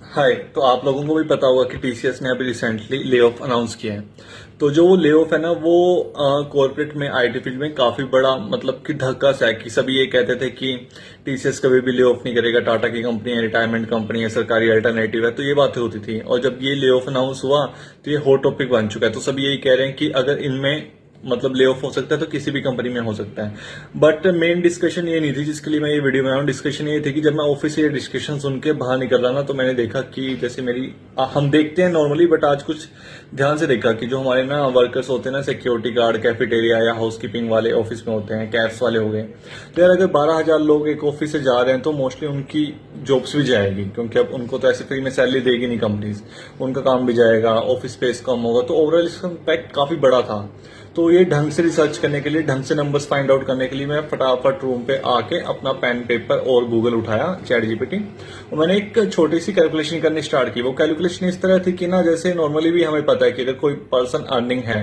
हाय। तो आप लोगों को भी पता होगा कि टीसीएस ने अभी रिसेंटली ले ऑफ अनाउंस किया है। तो जो वो ले ऑफ है ना, वो कॉर्पोरेट में आईटी फील्ड में काफी बड़ा मतलब कि धक्का सा है कि सभी ये कहते थे कि टीसीएस कभी भी ले ऑफ नहीं करेगा, टाटा की कंपनी है, रिटायरमेंट कंपनी है, सरकारी अल्टरनेटिव है, तो ये बातें होती थी। और जब ये ले ऑफ अनाउंस हुआ तो ये हॉट टॉपिक बन चुका है। तो सभी यही कह रहे हैं कि अगर इनमें मतलब ले ऑफ हो सकता है तो किसी भी कंपनी में हो सकता है। बट मेन डिस्कशन ये नहीं थी जिसके लिए मैं ये वीडियो बना रहा हूँ। डिस्कशन ये थी कि जब मैं ऑफिस से ये डिस्कशन सुन के बाहर निकल रहा ना, तो मैंने देखा कि जैसे हम देखते हैं नॉर्मली, बट आज कुछ ध्यान से देखा कि जो हमारे ना वर्कर्स होते हैं ना, सिक्योरिटी गार्ड, कैफेटेरिया या हाउसकीपिंग वाले ऑफिस में होते हैं, कैब्स वाले हो गए। तो यार अगर 12,000 लोग एक ऑफिस से जा रहे हैं तो मोस्टली उनकी जॉब्स भी जाएगी, क्योंकि अब उनको तो ऐसे फ्री में सैलरी देगी नहीं कंपनीज। उनका काम भी जाएगा, ऑफिस स्पेस कम होगा, तो ओवरऑल इसका इम्पैक्ट काफी बड़ा था। तो ये ढंग से रिसर्च करने के लिए, ढंग से नंबर्स फाइंड आउट करने के लिए मैं फटाफट रूम पे आके अपना पेन पेपर और गूगल उठाया, चैट जीपीटी, और मैंने एक छोटी सी कैलकुलेशन करनी स्टार्ट की। वो कैलकुलेशन इस तरह थी कि ना, जैसे नॉर्मली भी हमें पता है कि अगर कोई पर्सन अर्निंग है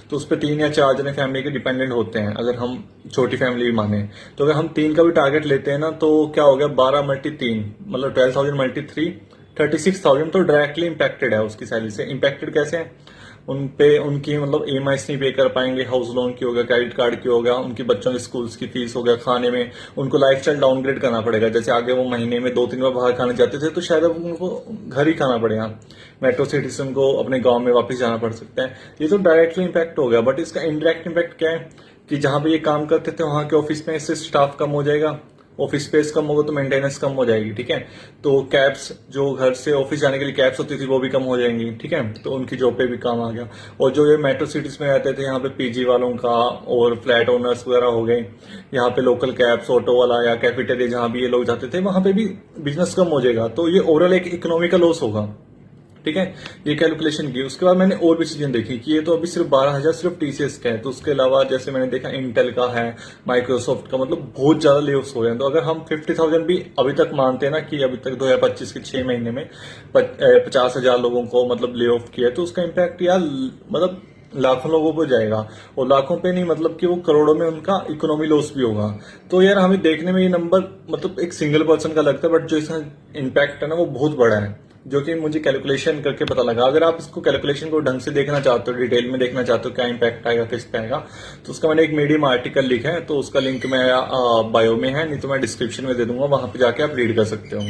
तो उस पर 3 या 4 जने फैमिली के डिपेंडेंट होते हैं। अगर हम छोटी फैमिली भी माने तो अगर हम 3 का भी टारगेट लेते हैं ना, तो क्या हो गया, 12 × 3 मतलब 12,000 × 3 36,000 तो डायरेक्टली इंपैक्टेड है उसकी सैलरी से। इंपैक्टेड कैसे है? उन पे उनकी मतलब ईएमआई नहीं पे कर पाएंगे, हाउस लोन की होगा, क्रेडिट कार्ड की होगा, उनकी बच्चों के स्कूल्स की फीस हो गया, खाने में उनको लाइफस्टाइल डाउनग्रेड करना पड़ेगा। जैसे आगे वो महीने में 2-3 बार बाहर खाने जाते थे, तो शायद अब उनको घर ही खाना पड़ेगा। मेट्रो सिटी से उनको अपने गांव में वापस जाना पड़ सकता है। ये तो डायरेक्टली इम्पैक्ट हो गया, बट इसका इनडायरेक्ट इम्पैक्ट क्या है कि जहां पे ये काम करते थे वहां के ऑफिस में इससे स्टाफ कम हो जाएगा, ऑफिस स्पेस कम होगा तो मेंटेनेंस कम हो जाएगी, ठीक है। तो कैब्स, जो घर से ऑफिस जाने के लिए कैब्स होती थी, वो भी कम हो जाएंगी, ठीक है। तो उनकी जॉब पे भी काम आ गया। और जो ये मेट्रो सिटीज में रहते थे, यहाँ पे पीजी वालों का और फ्लैट ओनर्स वगैरह हो गए, यहाँ पे लोकल कैब्स, ऑटो वाला या कैफेटेरिया जहां भी ये लोग जाते थे, वहां पे भी बिजनेस कम हो जाएगा। तो ये ओवरऑल एक इकोनॉमिक लॉस होगा, ठीक है। ये कैलकुलेशन की। उसके बाद मैंने और भी चीजें देखी कि ये तो अभी सिर्फ 12,000 सिर्फ टीसीएस का है। तो उसके अलावा जैसे मैंने देखा इंटेल का है, माइक्रोसॉफ्ट का, मतलब बहुत ज्यादा ले ऑफ्स हो रहे हैं। तो अगर हम 50,000 भी अभी तक मानते हैं ना कि अभी तक 2025 के 6 महीने में 50,000 लोगों को मतलब ले ऑफ किया है, तो उसका इम्पैक्ट यार मतलब लाखों लोगों पर जाएगा। और लाखों पे नहीं, मतलब कि वो करोड़ों में उनका इकोनॉमी लॉस भी होगा। तो यार हमें देखने में ये नंबर मतलब एक सिंगल पर्सन का लगता है, बट जो इसका इम्पैक्ट है ना वो बहुत बड़ा है, जो कि मुझे कैलकुलेशन करके पता लगा। अगर आप इसको कैलकुलेशन को ढंग से देखना चाहते हो, डिटेल में देखना चाहते हो क्या इम्पैक्ट आएगा, किस पे आएगा, तो उसका मैंने एक मीडियम आर्टिकल लिखा है। तो उसका लिंक मैं बायो में है, नहीं तो मैं डिस्क्रिप्शन में दे दूंगा, वहां पे जाके आप रीड कर सकते हो।